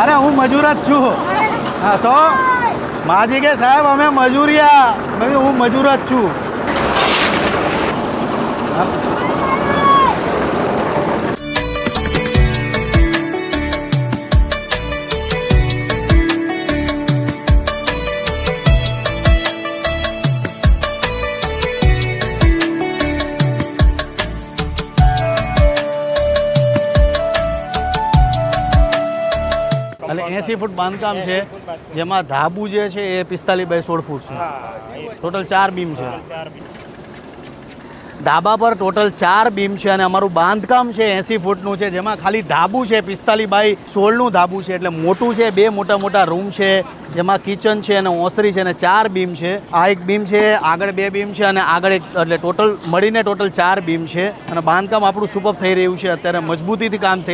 અરે હું મજૂર જ છું. હા તો માજી કે સાહેબ અમે મજૂરિયા. હું મજૂર જ છું. એટલે 80 ફૂટ બાંધકામ છે, જેમાં ધાબુ જે છે એ 45 બાય 16 ફૂટ છે. ટોટલ 4 બીમ છે. ધાબા પર ટોટલ 4 બીમ છે અને અમારું બાંધકામ છે 80 ફૂટનું છે, જેમાં ખાલી ધાબુ છે 45 બાય 16નું ધાબુ છે, એટલે મોટું છે. 2 મોટા મોટા રૂમ છે, જેમાં કિચન છે અને ઓસરી છે અને 4 બીમ છે. આ એક બીમ છે, આગળ 2 બીમ છે અને આગળ એક, એટલે ટોટલ મળીને ટોટલ 4 બીમ છે. અને બાંધકામ આપણું સુપર થઈ રહ્યું છે અત્યારે, મજબૂતીથી કામ થઈ